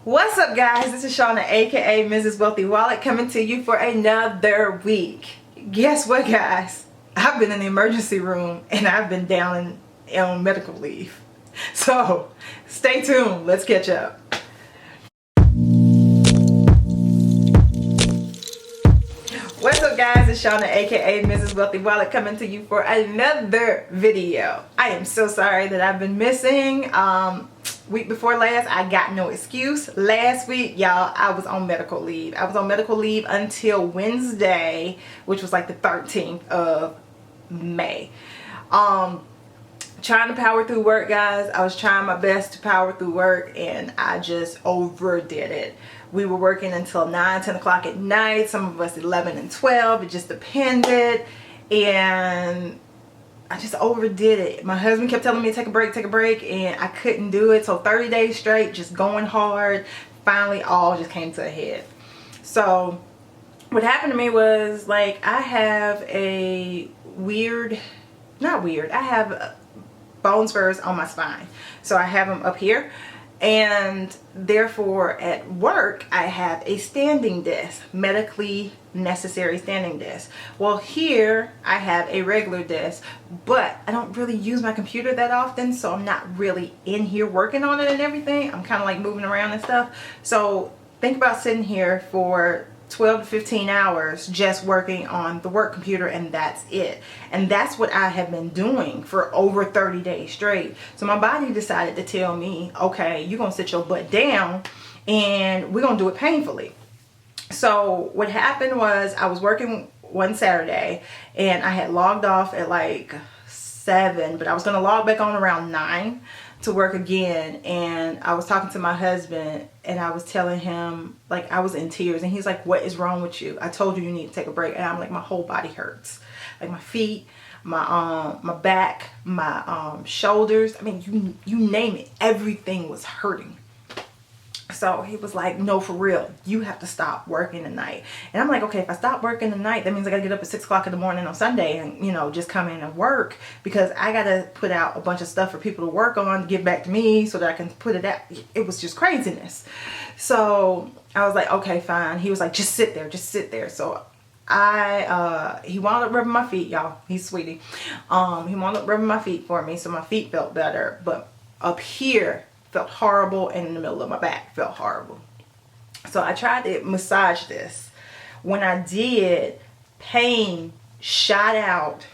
What's up, guys? This is Shauna, aka Mrs. Wealthy Wallet, coming to you for another week. Guess what, guys? I've been in the emergency room and I've been down on medical leave. So stay tuned. Let's catch up. What's up, guys? It's Shauna, aka Mrs. Wealthy Wallet, coming to you for another video. I am so sorry that I've been missing. Week before last, I got no excuse. Last week, y'all, I was on medical leave. I was on medical leave until Wednesday, which was like the 13th of May. Trying to power through work, guys. I was trying my best to power through work and I just overdid it. We were working until 9, 10 o'clock at night. Some of us 11 and 12. It just depended. And I just overdid it. My husband kept telling me to take a break, and I couldn't do it. So 30 days straight, just going hard. Finally, all just came to a head. So what happened to me was, like, I have a I have bone spurs on my spine. So I have them up here. And therefore at work I have a standing desk, medically necessary standing desk. Well, here I have a regular desk, but I don't really use my computer that often, so I'm not really in here working on it and everything. I'm kind of like moving around and stuff. So think about sitting here for 12 to 15 hours just working on the work computer, and that's it. And that's what I have been doing for over 30 days straight. So my body decided to tell me, okay, you're gonna sit your butt down and we're gonna do it painfully. So what happened was, I was working one Saturday and I had logged off at like 7, but I was gonna log back on around 9 to work again. And I was talking to my husband and I was telling him, like, I was in tears, and he's like, what is wrong with you? I told you you need to take a break. And I'm like, my whole body hurts, like my feet, my back, my shoulders. I mean, you name it, everything was hurting. So he was like, no, for real, you have to stop working tonight. And I'm like, okay, if I stop working tonight, that means I gotta get up at 6 o'clock in the morning on Sunday and, you know, just come in and work, because I gotta put out a bunch of stuff for people to work on to give back to me so that I can put it out. It was just craziness. So I was like, okay, fine. He was like, just sit there, just sit there. So he wound up rubbing my feet, y'all. He's sweetie. He wound up rubbing my feet for me, so my feet felt better. But up here felt horrible, and in the middle of my back felt horrible. So I tried to massage this. When I did, pain shot out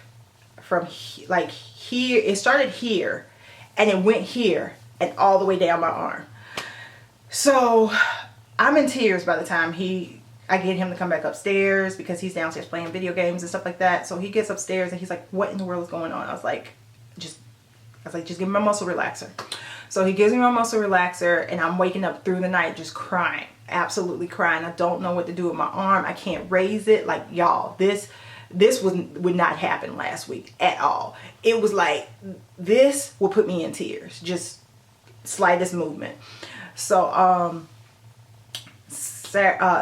from like here. It started here and it went here and all the way down my arm. So I'm in tears by the time I get him to come back upstairs, because he's downstairs playing video games and stuff like that. So he gets upstairs and he's like, what in the world is going on? I was like, just give me my muscle relaxer. So he gives me my muscle relaxer, and I'm waking up through the night just crying, absolutely crying. I don't know what to do with my arm. I can't raise it. Like, y'all, this would not happen last week at all. It was like, this would put me in tears, just slightest movement. So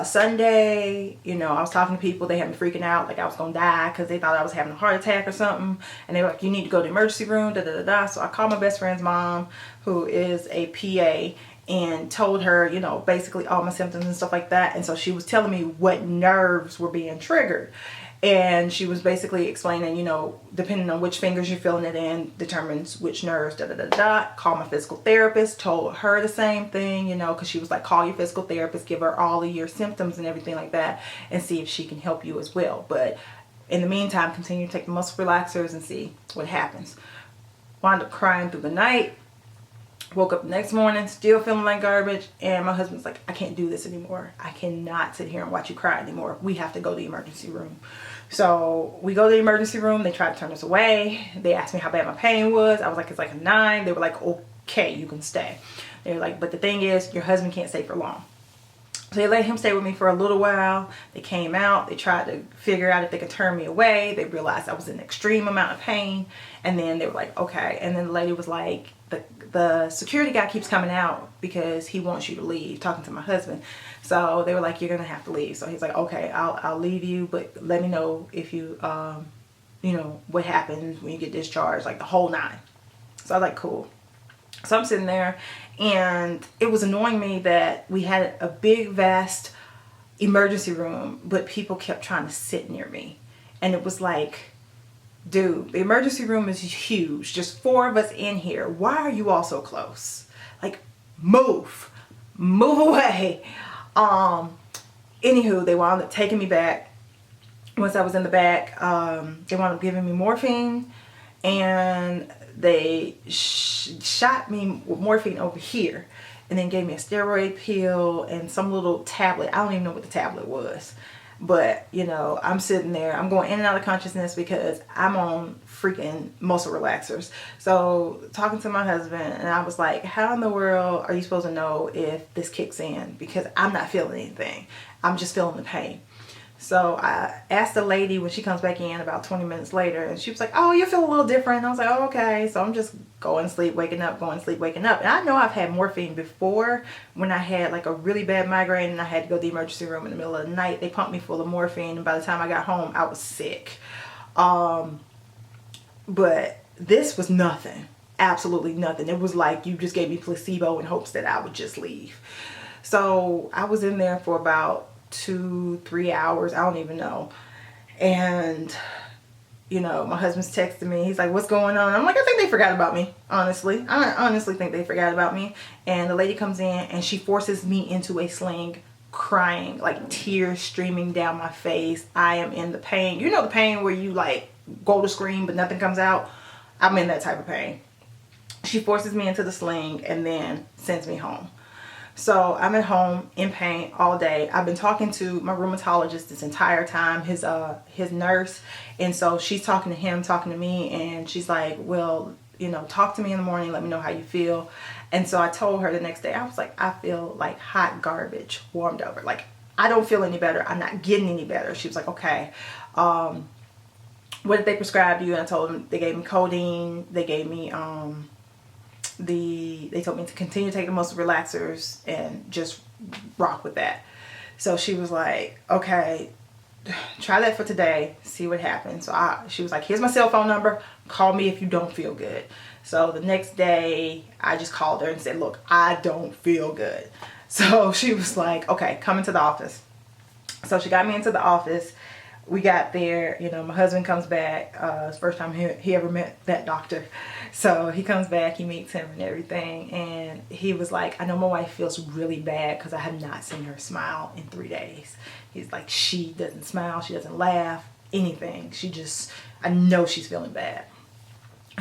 Sunday, you know, I was talking to people. They had me freaking out like I was gonna die, because they thought I was having a heart attack or something, and they were like, you need to go to the emergency room, da da da da. So I called my best friend's mom, who is a PA, and told her, you know, basically all my symptoms and stuff like that. And so she was telling me what nerves were being triggered. And she was basically explaining, you know, depending on which fingers you're feeling it in determines which nerves, da da da da. Call my physical therapist, told her the same thing, you know, because she was like, call your physical therapist, give her all of your symptoms and everything like that, and see if she can help you as well. But in the meantime, continue to take the muscle relaxers and see what happens. Wound up crying through the night. Woke up the next morning, still feeling like garbage, and my husband's like, I can't do this anymore. I cannot sit here and watch you cry anymore. We have to go to the emergency room. So we go to the emergency room. They tried to turn us away. They asked me how bad my pain was. I was like, it's like a 9. They were like, okay, you can stay. They were like, but the thing is, your husband can't stay for long. So they let him stay with me for a little while. They came out. They tried to figure out if they could turn me away. They realized I was in an extreme amount of pain. And then they were like, okay. And then the lady was like, the security guy keeps coming out because he wants you to leave, talking to my husband. So they were like, you're going to have to leave. So he's like, okay, I'll leave you, but let me know if you, you know, what happens when you get discharged, like the whole 9. So I was like, cool. So I'm sitting there, and it was annoying me that we had a big, vast emergency room, but people kept trying to sit near me. And it was like, dude, the emergency room is huge. Just 4 of us in here. Why are you all so close? Like, move away. Anywho, they wound up taking me back. Once I was in the back, they wound up giving me morphine, and they shot me with morphine over here, and then gave me a steroid pill and some little tablet. I don't even know what the tablet was. But, you know, I'm sitting there. I'm going in and out of consciousness because I'm on freaking muscle relaxers. So, talking to my husband, and I was like, how in the world are you supposed to know if this kicks in? Because I'm not feeling anything. I'm just feeling the pain. So I asked the lady when she comes back in about 20 minutes later, and she was like, oh, you feel a little different. And I was like, oh, okay. So I'm just going to sleep, waking up, going to sleep, waking up. And I know I've had morphine before when I had like a really bad migraine and I had to go to the emergency room in the middle of the night. They pumped me full of morphine, and by the time I got home, I was sick. But this was nothing. Absolutely nothing. It was like you just gave me placebo in hopes that I would just leave. So I was in there for about 2-3 hours, I don't even know. And you know, my husband's texting me. He's like, what's going on? I'm like, I think they forgot about me. Honestly, I honestly think they forgot about me. And the lady comes in and she forces me into a sling, crying, like tears streaming down my face. I am in the pain. You know, the pain where you like go to scream but nothing comes out. I'm in that type of pain. She forces me into the sling and then sends me home. So I'm at home in pain all day. I've been talking to my rheumatologist this entire time, his nurse. And so she's talking to him, talking to me, and she's like, well, you know, talk to me in the morning, let me know how you feel. And so I told her the next day, I was like, I feel like hot garbage warmed over. Like, I don't feel any better. I'm not getting any better. She was like, okay. What did they prescribe you? And I told them they gave me codeine. They gave me they told me to continue taking muscle relaxers and just rock with that. So she was like, okay, try that for today, see what happens. So she was like, here's my cell phone number, call me if you don't feel good. So the next day I just called her and said, look, I don't feel good. So she was like, okay, come into the office. So she got me into the office. We got there, you know, my husband comes back. It's the first time he ever met that doctor. So he comes back, he meets him and everything. And he was like, I know my wife feels really bad because I have not seen her smile in 3 days. He's like, she doesn't smile, she doesn't laugh, anything. I know she's feeling bad.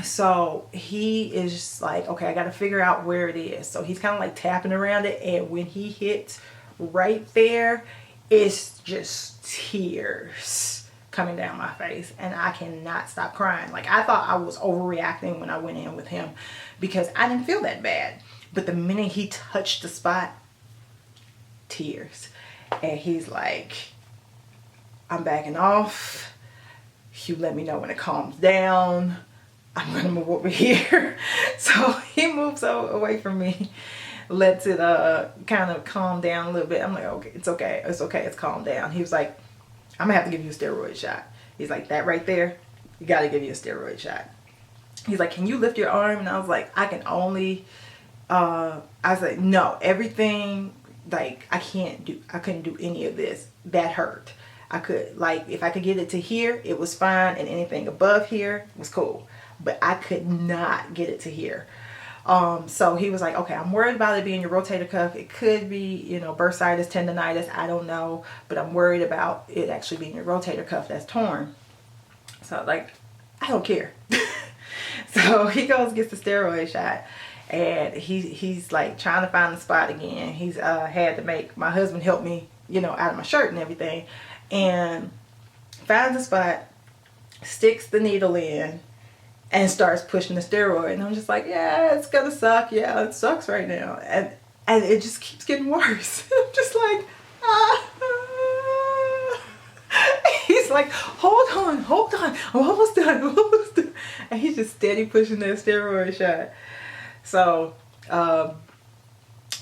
So he is just like, okay, I got to figure out where it is. So he's kind of like tapping around it. And when he hits right there, it's just tears coming down my face, and I cannot stop crying. Like, I thought I was overreacting when I went in with him because I didn't feel that bad. But the minute he touched the spot, tears. And he's like, I'm backing off. You let me know when it calms down. I'm gonna move over here. So he moves away from me, lets it kind of calm down a little bit. I'm like, okay, it's okay, it's calmed down. He was like, I'm gonna have to give you a steroid shot. He's like, that right there, you gotta give you a steroid shot. He's like, can you lift your arm? And I was like, I can only I was like, no, everything, like, I couldn't do any of this. That hurt. I could, like, if I could get it to here, it was fine, and anything above here was cool, but I could not get it to here. So he was like, okay, I'm worried about it being your rotator cuff. It could be, you know, bursitis, tendonitis, I don't know, but I'm worried about it actually being your rotator cuff that's torn. So like, I don't care. So he goes, gets the steroid shot, and he's like trying to find the spot again. He's had to make my husband help me, you know, out of my shirt and everything, and finds the spot, sticks the needle in, and starts pushing the steroid. And I'm just like, yeah, it's gonna suck. Yeah, it sucks right now. And it just keeps getting worse. I'm just like, ah. He's like, hold on, I'm almost done. And he's just steady pushing that steroid shot. So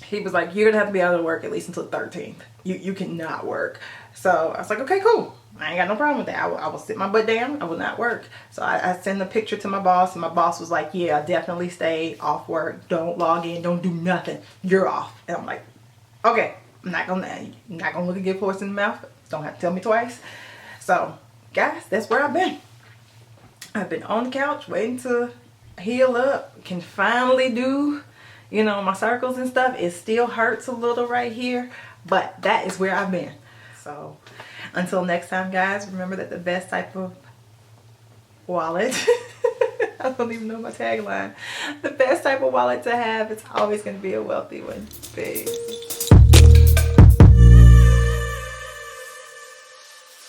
he was like, you're gonna have to be out of work at least until the 13th. You cannot work. So I was like, okay, cool. I ain't got no problem with that. I will sit my butt down. I will not work. So I send the picture to my boss, and my boss was like, yeah, definitely stay off work. Don't log in. Don't do nothing. You're off. And I'm like, okay, I'm not gonna look a gift horse in the mouth. Don't have to tell me twice. So guys, that's where I've been. I've been on the couch waiting to heal up. Can finally do, you know, my circles and stuff. It still hurts a little right here, but that is where I've been. So until next time, guys, remember that the best type of wallet I don't even know my tagline. The best type of wallet to have, it's always going to be a wealthy one. Peace.